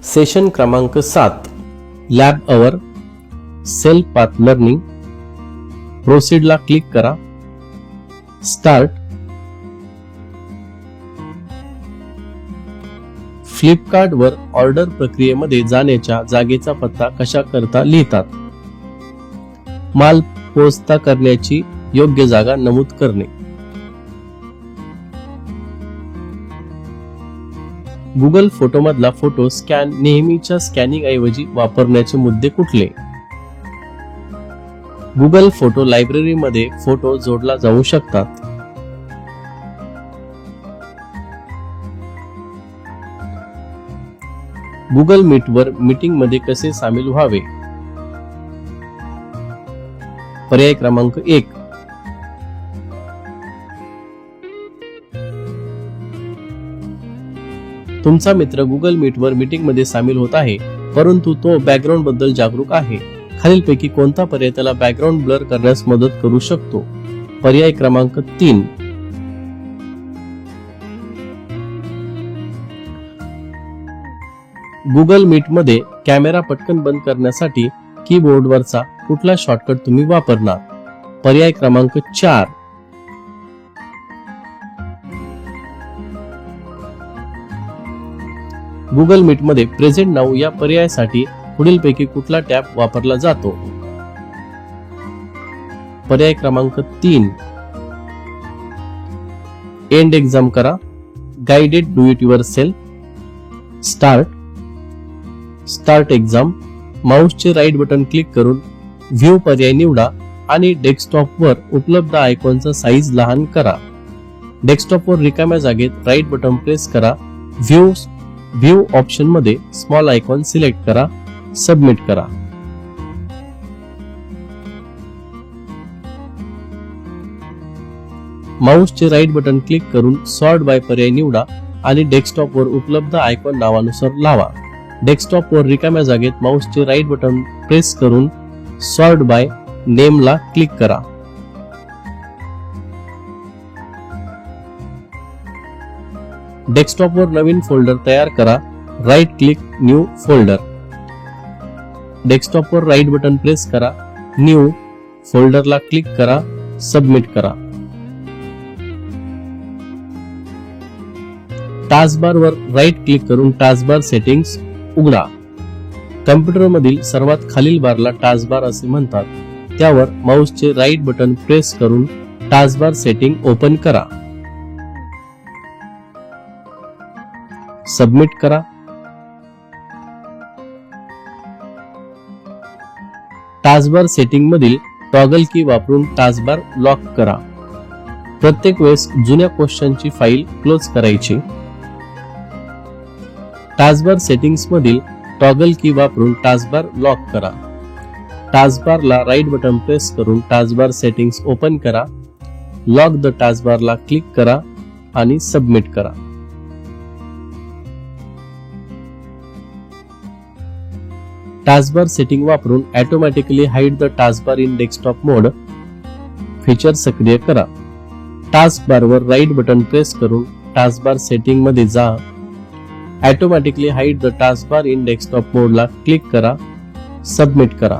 Session क्रमांक 7 lab our self path learning. Proceed ला click करा. स्टार्ट. फ्लिपकार्ट वर ऑर्डर प्रक्रियेमध्ये जाण्याच्या जागेचा पत्ता कशा करता लिहितात. माल पोहोचता करण्याची योग्य जागा नमूद करणे. गुगल फोटो मधला फोटो स्कॅन नेहमीच्या स्कॅनिंग ऐवजी वापरण्याचे मुद्दे कुठले. गुगल फोटो लायब्ररी मध्ये फोटो जोडला जाऊ शकतात. गुगल मीट वर मीटिंग मध्ये कसे सामील व्हावे. पर्याय क्रमांक 1. तुमचा मित्र गुगल मीट वर मीटिंग मध्ये सामील होत आहे, परंतु तो बॅकग्राऊंड बद्दल जागरूक आहे. खालीलपैकी कोणता पर्याय त्याला बॅकग्राऊंड ब्लर करण्यास मदत करू शकतो. पर्याय क्रमांक 3. गुगल मीट मध्ये कॅमेरा पटकन बंद करण्यासाठी कीबोर्डवरचा कुठला शॉर्टकट तुम्ही वापरणार. पर्याय क्रमांक 4. गुगल मीट मध्ये प्रेझेंट नाऊ या पर्यायासाठी पुढीलपैकी कुठला टॅब वापरला जातो. पर्याय क्रमांक 3. एंड एक्झाम करा. Guided do it your self. Start. Start exam. माऊसचे राईट बटन क्लिक करून व्ह्यू पर्याय निवडा आणि डेस्कटॉपवर उपलब्ध आयकॉनचा साईज लहान करा. डेस्कटॉपवर रिकाम्या जागेत राईट बटन प्रेस करा. व्ह्यू ऑप्शन मध्ये स्मॉल आयकॉन सिलेक्ट करा. सबमिट करा. माऊसचे राईट बटन क्लिक करून सॉर्ट बाय पर्याय निवडा आणि डेस्कटॉपवर उपलब्ध आयकॉन नावानुसार लावा. डेस्कटॉपवर रिकाम्या जागेत माऊसचे राईट बटन प्रेस करून सॉर्ट बाय नेम ला क्लिक करा. डेस्कटॉपवर नवीन फोल्डर तयार करा. Right click new folder. डेस्कटॉपवर राईट बटन प्रेस करा. न्यू फोल्डरला क्लिक करा. सबमिट करा. टास्कबार वर राईट क्लिक करून टास्कबार सेटिंग्स उघडा. कम्प्युटर मधील सर्वात खालील बारला टास्कबार असे म्हणतात. त्यावर माऊसचे राईट बटन प्रेस करून टास्कबार सेटिंग ओपन करा. सबमिट करा. टास्कबार सेटिंग मधील टॉगल की वापरून टास्कबार लॉक करा. प्रत्येक वेळेस जुन्या क्वेश्चनची फाईल क्लोज करायची. टास्कबार सेटिंग्स मधील टॉगल की वापरून टास्कबार लॉक करा. टास्कबारला राईट बटन प्रेस करून टास्कबार सेटिंग्स ओपन करा. लॉक द टास्कबारला क्लिक करा आणि सबमिट करा. टास्कबार सेटिंग वापरून automatically hide the taskbar in desktop mode feature सक्रिय करा. टास्कबार वर राईट बटन प्रेस करून टास्कबार सेटिंग मध्ये जा. Automatically hide the taskbar in desktop mode ला क्लिक करा. सबमिट करा.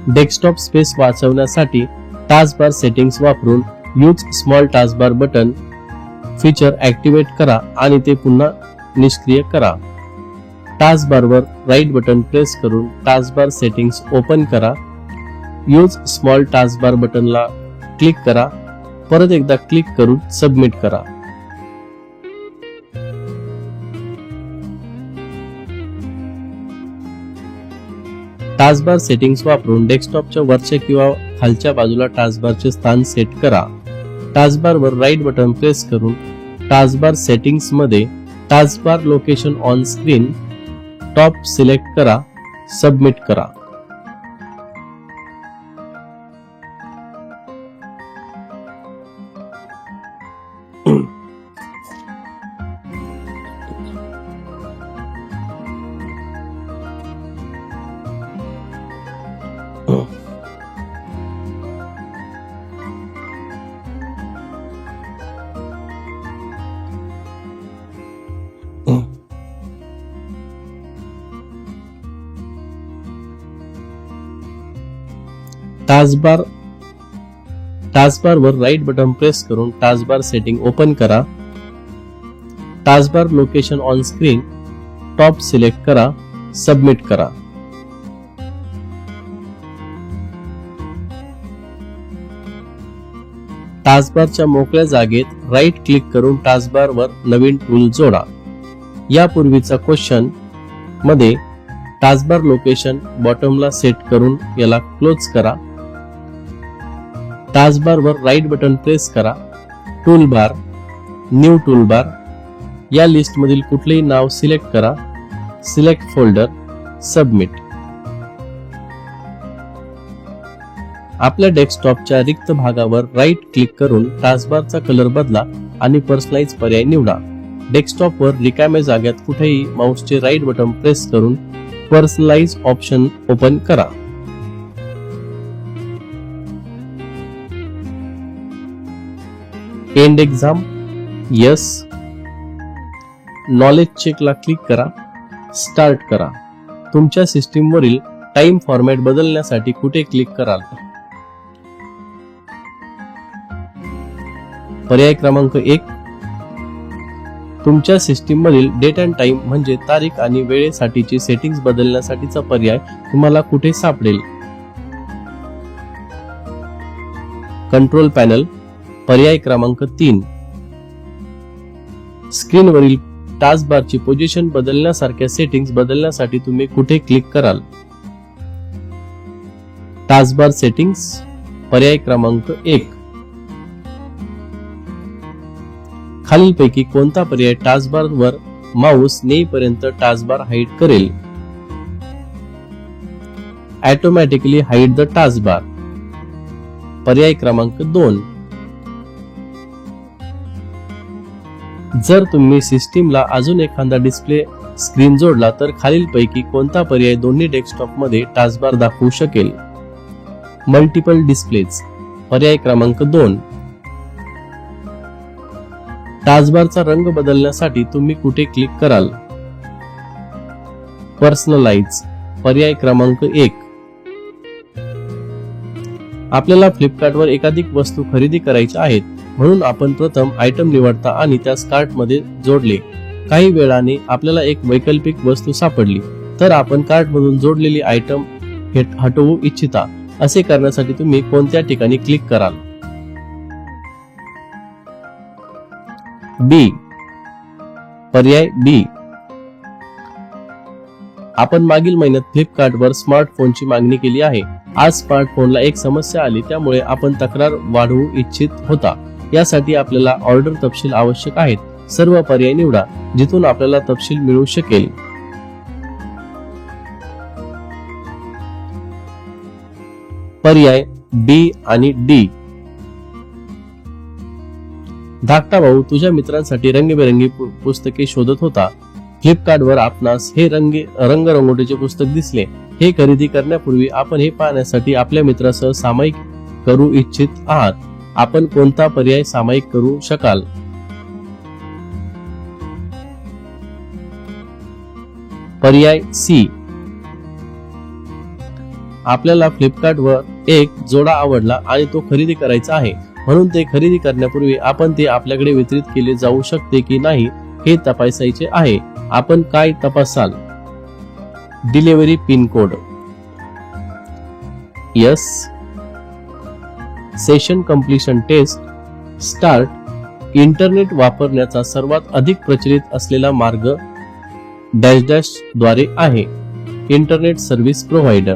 डेस्कटॉप स्पेस वाचवण्यासाठी टास्कबार सेटिंग्स वापरून use small taskbar button feature activate करा आणि ते पुन्हा निष्क्रिय करा. टास्कबार वर राईट बटन प्रेस करून टास्कबार सेटिंग्स ओपन करा. यूज स्मॉल टास्कबार बटनला क्लिक करा. परत एकदा क्लिक करून सबमिट करा. टास्कबार सेटिंग्स वापरून डेस्कटॉपच्या वरच्या किंवा खालच्या बाजूला टास्कबारचे स्थान सेट करा. टास्कबार वर राईट बटन प्रेस करून टास्कबार सेटिंग्स मध्ये taskbar location on screen top select करा. सबमिट करा. टास्कबार वर राईट बटन प्रेस करून टास्कबार सेटिंग ओपन करा. Taskbar location on screen top select करा. सबमिट करा. टास्कबारच्या मोकळ्या जागेत राईट क्लिक करून टास्कबार वर नवीन टूल जोडा. यापूर्वीचा क्वेश्चन मध्ये टास्कबार लोकेशन बॉटमला सेट करून याला क्लोज करा. टास्कबार वर राईट बटन प्रेस करा. टूलबार, न्यू टूलबार या लिस्ट मधील कुठलेही नाव सिलेक्ट करा. Select folder. सबमिट. आपल्या डेस्कटॉपच्या रिक्त भागावर राईट क्लिक करून टास्कबारचा कलर बदला आणि पर्सनलाइज पर्याय निवडा. डेस्कटॉपवर रिकाम्या जागेत कुठेही माऊसचे राईट बटन प्रेस करून पर्सनलाइज ऑप्शन ओपन करा. End exam. यस. नॉलेज चेकला क्लिक करा. स्टार्ट करा. तुमच्या सिस्टीम वरील टाइम फॉर्मॅट बदलण्यासाठी कुठे क्लिक कराल? पर्याय क्रमांक 1. तुमच्या सिस्टीम मधील डेट अँड टाइम म्हणजे तारीख आणि वेळेसाठीची सेटिंग्ज बदलण्यासाठीचा पर्याय तुम्हाला कुठे सापडेल? Control panel. पर्याय क्रमांक 3. स्क्रीनवरील टास्कबारची पोझिशन बदलण्यासारख्या सेटिंग्ज बदलण्यासाठी तुम्ही कुठे क्लिक कराल? Taskbar settings. पर्याय क्रमांक 1. खालीलपैकी कोणता पर्याय टास्कबार वर माऊस नेईपर्यंत टास्कबार हाईड करेल? Automatically hide the taskbar. पर्याय क्रमांक 2. जर तुम्ही सिस्टीमला अजून एखादा डिस्प्ले स्क्रीन जोडला तर खालीलपैकी कोणता पर्याय दोन्ही डेस्कटॉप मध्ये टास्कबार दाखवू शकेल? Multiple displays. पर्याय क्रमांक 2. टास्कबारचा रंग बदलण्यासाठी तुम्ही कुठे क्लिक कराल? पर्सनलाइज. पर्याय क्रमांक 1. आपल्याला फ्लिपकार्टवर एकाधिक वस्तू खरेदी करायच्या आहेत म्हणून आपण प्रथम आयटम निवडता आणि त्यास कार्ट मध्ये जोडले. काही वेळाने आपल्याला एक वैकल्पिक वस्तू सापडली तर आपण कार्ट मधून जोडलेली आयटम हटवू इच्छिता. असे करण्यासाठी तुम्ही कोणत्या ठिकाणी क्लिक कराल? बी. पर्याय बी. आपण मागील महिन्यात फ्लिपकार्टवर स्मार्टफोनची मागणी केली आहे. आज स्मार्टफोनला एक समस्या आली त्यामुळे आपण तक्रार वाढवू इच्छित होता. यासाठी आपल्याला ऑर्डर तपशील आवश्यक आहेत. सर्व पर्याय निवडा जिथून आपल्याला तपशील मिळू शकेल. पर्याय बी आणि डी. धाकटा भाऊ तुझ्या मित्रांसाठी रंगीबेरंगी पुस्तके शोधत होता. फ्लिपकार्टवर आपणास हे रंगरंगोटीचे पुस्तक दिसले. हे खरेदी करण्यापूर्वी आपण हे पाहण्यासाठी आपल्या मित्रासह सामायिक करू इच्छित आहात. आपण कोणता पर्याय सामायिक करू शकाल? पर्याय सी. आपल्याला फ्लिपकार्टवर एक जोडा आवडला आणि तो खरेदी करायचा आहे म्हणून ते खरेदी करण्यापूर्वी आपण ते आपल्याकडे वितरित केले जाऊ शकते की नाही हे तपासायचे आहे. आपण काय तपासाल? Delivery pin code. Yes. Session completion test. Start. Internet वापरण्याचा सर्वात अधिक प्रचलित असलेला मार्ग डॅश डॅश द्वारे आहे. Internet service provider.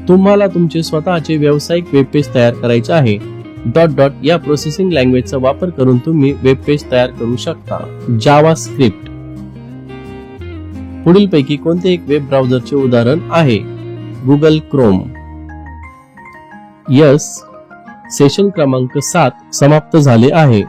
तुम्हाला तुमचे स्वतःचे व्यावसायिक वेब पेज तयार करायचे आहे. डॉट डॉट या प्रोसेसिंग लँग्वेजचा वापर करून तुम्ही वेब पेज तयार करू शकता. जावा स्क्रिप्ट. पुढीलपैकी कोणते एक वेब ब्राउझरचे उदाहरण आहे? Google Chrome. यस. सेशन क्रमांक 7 समाप्त झाले आहे.